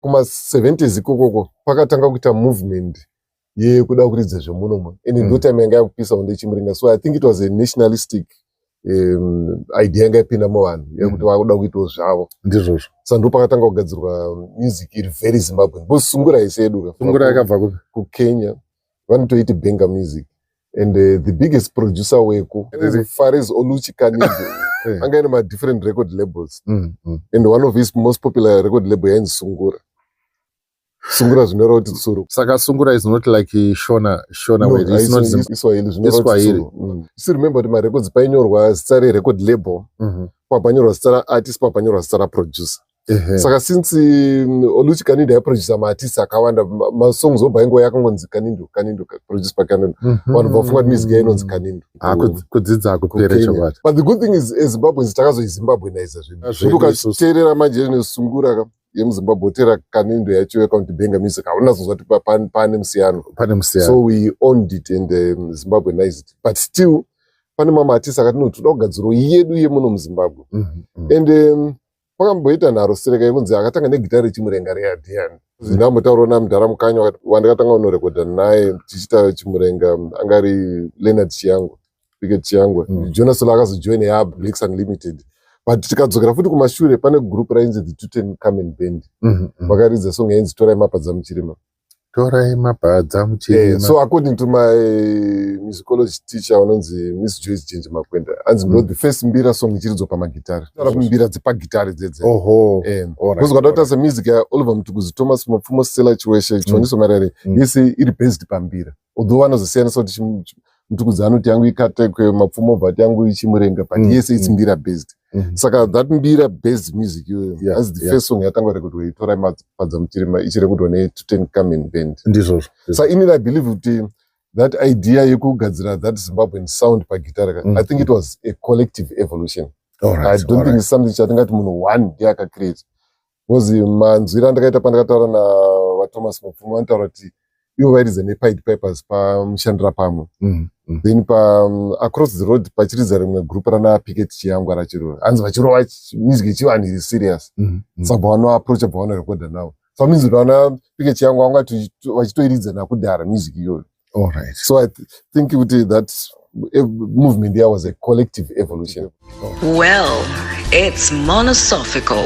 kuma 70s ikokoko pakatanga kuita movement yekuda kuridza zvemunomo and ndo time yanga yakupisa Onde Chimurenga. So I think it was a nationalistic idea yanga yapinda muvanhu yekuti vakuda kuitawo zvavo. Ndizvozvo. Saka ndo pakatanga kugadzirwa music iri very Zimbabwean. Because Sungura iseduka. Sungura yakabva kuKenya vanotoita benga music. And the biggest producer weko Faris Oluchi Kanindo anga ine different record labels. And one of his most popular record label yainzi Sungura. Sungura zvinoreva kuti tsuru. Saka Sungura is not like Shona way. It's not Iswahili zvinoreva kuti tsuru. Still remember kuti marecords painyorwa zita rerecord label, papanyorwa zita raartist, papanyorwa zita raproducer. Saka since Oluchi Kanindo aiproducer maartist akawanda, masongs obva aingo yakangonzi Kanindo produced by Kanindo. Vanhu vafunga kuti music yainonzi Kanindo. Kudzidza akupere chobata. But the good thing is Zimbabweans takazoizimbabweaniza zvinhu. Zviri ukateerera manje neSungura yemuZimbabwe otera Kanindo yacho yakaunti benga music haunazozwa kuti pane musiyano. So we owned it and Zimbabweanized it. But still pane mamwe artists akati no toda kugadzirawo yedu yemuno muZimbabwe. And pakamboita nharo Sereka yekunzi akatanga negitari reChimurenga reAdhiani. Ndambotaurawo naMudhara Mukanya wandakatanga kunorekodha naye tichiita Chimurenga angari Leonard Chiangwa, Picket Chiangwa. Jonas Sola akazojoin yaBlacks Blacks Unlimited. But tikadzokera futi kumashure pane group rainzi the Tutankhamen Band. Vakaridza song yainzi Torai Mapadza Muchirima. Torai Mapadza Muchirima. So according to my musicology teacher unonzi Miss Joyce Jenje Makwenda, anzi ndo the first mbira song ichiridzwa pamagitari. Mbira dzepagitari dzedze. Because ukadakuta semusic yaOliver Mtukudzi, Thomas Mapfumo, Stella Chiweshe, Choniso Marere, yese iri based pambira. Although vanozosiyanisa kuti Mtukudzi anoti yangu ikatekwe, Mapfumo bvati yangu iChimurenga, but yese it's mbira based. Saka that mbira based music as the first song yatangwa rekodwa iTorai Mapadza Muchirima ichirekodwa neTutankhamen Band. Ndizvozvo. So inini I believe kuti that idea yekugadzira that Zimbabwean sound pagitara, I think it was a collective evolution. I don't think it's something chatingati munhu one ndiye akacreate. Because manzwira andakaita pandakataura naVaThomas Mapfumo vanotaura kuti ivo vairidza nePied Pipers pamushandira pamwe. Then across the road pachiridza rimwe group rana Picket Chiangwa rachirova. Hanzi vachirova music ichivanhu iri serious. Saka vanoapproacha pavanorekodha navo. So means vana Picket Chiangwa vanga vachitoiridza nakudhara music iyoyo. So I think that movement there was a collective evolution. Well, it's monosophical.